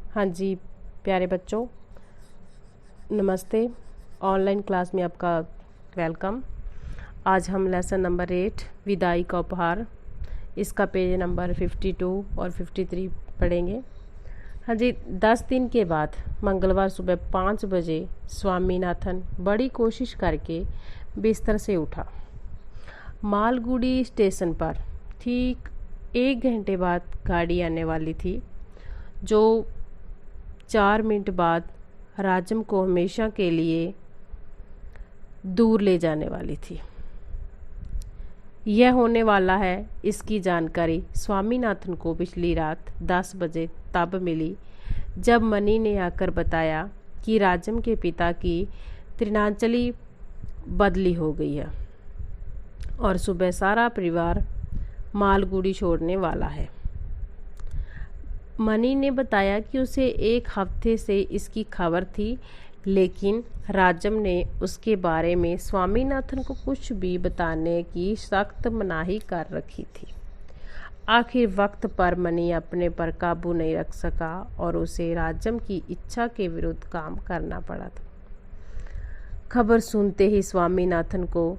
हाँ जी प्यारे बच्चों, नमस्ते। ऑनलाइन क्लास में आपका वेलकम। आज हम लेसन नंबर 8 विदाई का उपहार, इसका पेज नंबर 52 और 53 पढ़ेंगे। हाँ जी, 10 दिन के बाद मंगलवार सुबह 5 बजे स्वामीनाथन बड़ी कोशिश करके बिस्तर से उठा। मालगुडी स्टेशन पर ठीक 1 घंटे बाद गाड़ी आने वाली थी, जो 4 मिनट बाद राजम को हमेशा के लिए दूर ले जाने वाली थी। यह होने वाला है, इसकी जानकारी स्वामीनाथन को पिछली रात 10 बजे तब मिली जब मनी ने आकर बताया कि राजम के पिता की त्रिनाचली बदली हो गई है और सुबह सारा परिवार मालगुडी छोड़ने वाला है। मनी ने बताया कि उसे 1 हफ्ते से इसकी खबर थी, लेकिन राजम ने उसके बारे में स्वामीनाथन को कुछ भी बताने की सख्त मनाही कर रखी थी। आखिर वक्त पर मनी अपने पर काबू नहीं रख सका और उसे राजम की इच्छा के विरुद्ध काम करना पड़ा था। खबर सुनते ही स्वामीनाथन को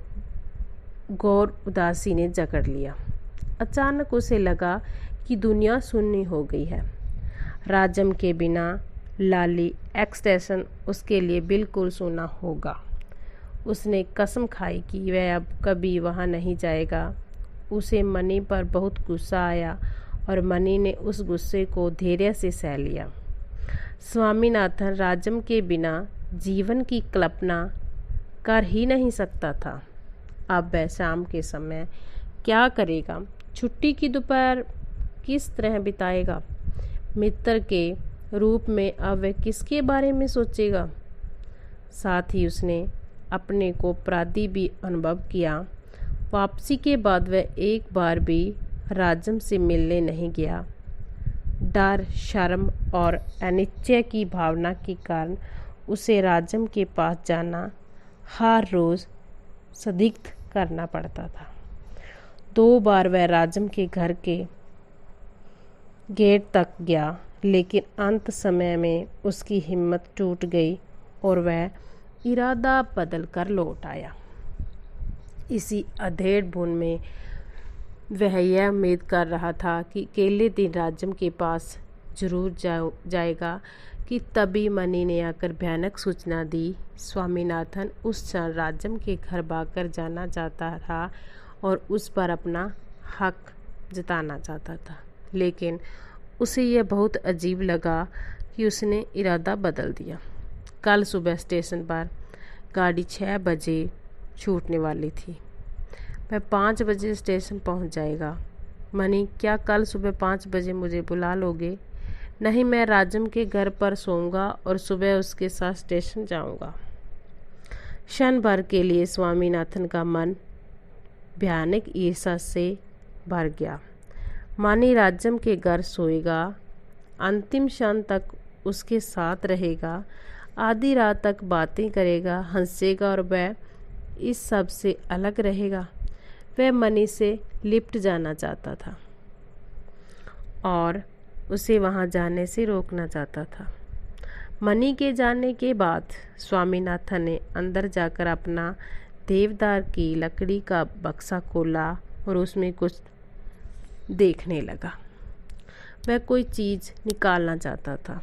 घोर उदासी ने जकड़ लिया। अचानक उसे लगा कि दुनिया सुन्नी हो गई है। राजम के बिना लाली एक्सटेंशन उसके लिए बिल्कुल सुना होगा। उसने कसम खाई कि वह अब कभी वहाँ नहीं जाएगा। उसे मनी पर बहुत गुस्सा आया और मनी ने उस गुस्से को धैर्य से सह लिया। स्वामीनाथन राजम के बिना जीवन की कल्पना कर ही नहीं सकता था। अब वह शाम के समय क्या करेगा? छुट्टी की दोपहर किस तरह बिताएगा? मित्र के रूप में अब वह किसके बारे में सोचेगा? साथ ही उसने अपने को अपराधी भी अनुभव किया। वापसी के बाद वह एक बार भी राजम से मिलने नहीं गया। डर, शर्म और अनिश्चय की भावना के कारण उसे राजम के पास जाना हर रोज़ संदिग्ध करना पड़ता था। 2 बार वह राजम के घर के गेट तक गया, लेकिन अंत समय में उसकी हिम्मत टूट गई और वह इरादा बदल कर लौट आया। इसी अधेड़ बुन में वह यह उम्मीद कर रहा था कि अगले दिन राजम के पास जरूर जाएगा कि तभी मनी ने आकर भयानक सूचना दी। स्वामीनाथन उस क्षण राजम के घर भागकर जाना चाहता था और उस पर अपना हक जताना चाहता था, लेकिन उसे यह बहुत अजीब लगा कि उसने इरादा बदल दिया। कल सुबह स्टेशन पर गाड़ी 6 बजे छूटने वाली थी। वह 5 बजे स्टेशन पहुंच जाएगा। मनी, क्या कल सुबह 5 बजे मुझे बुला लोगे? नहीं, मैं राजम के घर पर सोऊंगा और सुबह उसके साथ स्टेशन जाऊंगा। क्षण भर के लिए स्वामीनाथन का मन भयानक ईर्ष्या से भर गया। मानी राजम के घर सोएगा, अंतिम क्षण तक उसके साथ रहेगा, आधी रात तक बातें करेगा, हंसेगा और वह इस सब से अलग रहेगा। वह मनी से लिपट जाना चाहता था और उसे वहां जाने से रोकना चाहता था। मनी के जाने के बाद स्वामीनाथन ने अंदर जाकर अपना देवदार की लकड़ी का बक्सा खोला और उसमें कुछ देखने लगा। वह कोई चीज़ निकालना चाहता था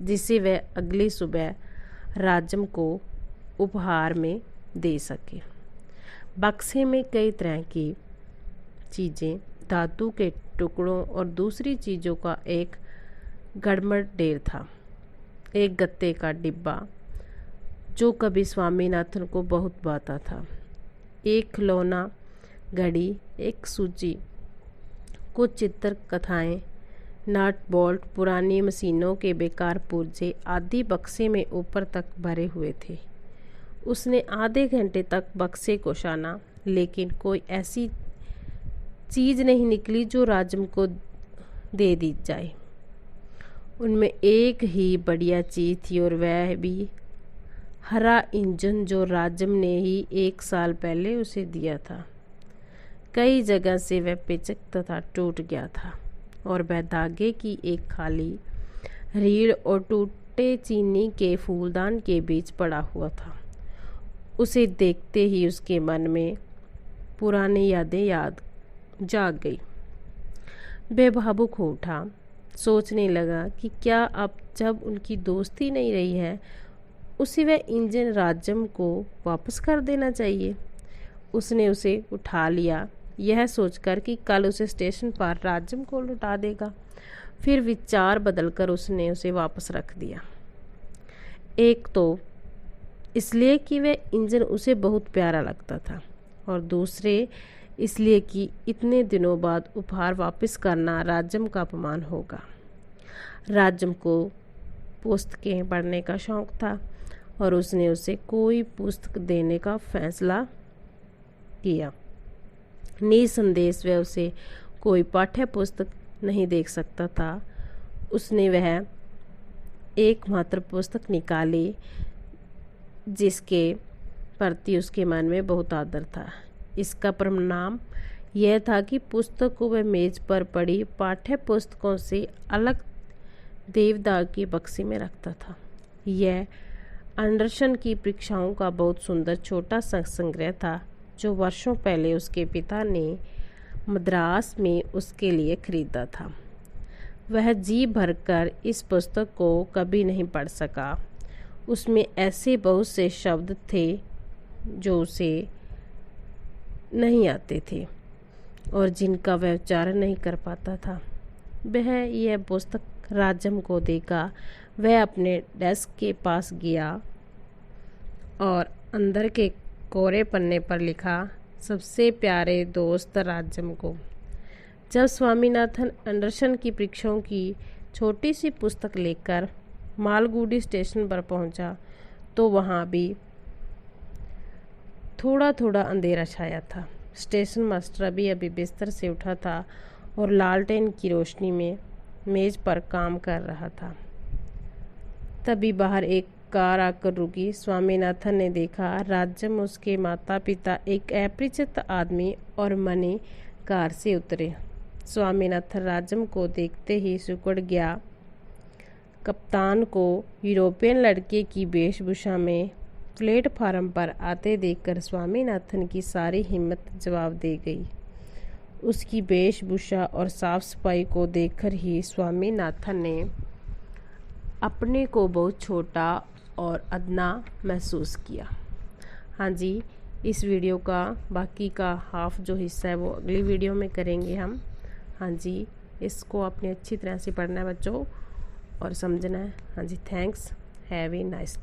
जिसे वह अगली सुबह राजम को उपहार में दे सके। बक्से में कई तरह की चीज़ें, धातु के टुकड़ों और दूसरी चीज़ों का एक गड़बड़ ढेर था। एक गत्ते का डिब्बा जो कभी स्वामीनाथन को बहुत भाता था, एक खिलौना घड़ी, एक सूची, कुछ चित्र कथाएं, नट बोल्ट, पुरानी मशीनों के बेकार पुर्जे आदि बक्से में ऊपर तक भरे हुए थे। उसने आधे घंटे तक बक्से को छाना, लेकिन कोई ऐसी चीज़ नहीं निकली जो राजम को दे दी जाए। उनमें एक ही बढ़िया चीज़ थी और वह भी हरा इंजन जो राजम ने ही 1 साल पहले उसे दिया था। कई जगह से वह पिचक तथा टूट गया था और वह धागे की एक खाली रीढ़ और टूटे चीनी के फूलदान के बीच पड़ा हुआ था। उसे देखते ही उसके मन में पुरानी यादें याद जाग गई। वह भावुक हो उठा, सोचने लगा कि क्या अब जब उनकी दोस्ती नहीं रही है, उसे वह इंजन राजम को वापस कर देना चाहिए। उसने उसे उठा लिया, यह सोचकर कि कल उसे स्टेशन पर राजम को लौटा देगा। फिर विचार बदलकर उसने उसे वापस रख दिया। एक तो इसलिए कि वह इंजन उसे बहुत प्यारा लगता था, और दूसरे इसलिए कि इतने दिनों बाद उपहार वापस करना राजम का अपमान होगा। राजम को पुस्तकें पढ़ने का शौक था और उसने उसे कोई पुस्तक देने का फैसला किया। निसंदेह वह उसे कोई पाठ्य पुस्तक नहीं देख सकता था। उसने वह एकमात्र पुस्तक निकाली जिसके प्रति उसके मन में बहुत आदर था। इसका परिणाम यह था कि पुस्तक को वह मेज पर पड़ी पाठ्य पुस्तकों से अलग देवदार की बक्से में रखता था। यह एंडरसन की परीक्षाओं का बहुत सुंदर छोटा सा संग्रह था जो वर्षों पहले उसके पिता ने मद्रास में उसके लिए खरीदा था। वह जी भरकर इस पुस्तक को कभी नहीं पढ़ सका। उसमें ऐसे बहुत से शब्द थे जो उसे नहीं आते थे और जिनका वह उच्चारण नहीं कर पाता था। वह यह पुस्तक राजम को देगा। वह अपने डेस्क के पास गया और अंदर के कोरे पन्ने पर लिखा, सबसे प्यारे दोस्त राजम को। जब स्वामीनाथन एंडरसन की परीक्षाओं की छोटी सी पुस्तक लेकर मालगुडी स्टेशन पर पहुंचा तो वहां भी थोड़ा थोड़ा अंधेरा छाया था। स्टेशन मास्टर अभी बिस्तर से उठा था और लालटेन की रोशनी में मेज पर काम कर रहा था। तभी बाहर एक कार आकर रुकी। स्वामीनाथन ने देखा राजम, उसके माता पिता, एक अपरिचित आदमी और मनी कार से उतरे। स्वामीनाथन राजम को देखते ही सिकुड़ गया। कप्तान को यूरोपियन लड़के की वेशभूषा में प्लेटफार्म पर आते देखकर स्वामीनाथन की सारी हिम्मत जवाब दे गई। उसकी वेशभूषा और साफ सफाई को देखकर ही स्वामीनाथन ने अपने को बहुत छोटा और अदना महसूस किया। हाँ जी, इस वीडियो का बाकी का हाफ जो हिस्सा है वो अगली वीडियो में करेंगे हम। हाँ जी, इसको आपने अच्छी तरह से पढ़ना है बच्चों और समझना है। हाँ जी, thanks, have a nice day.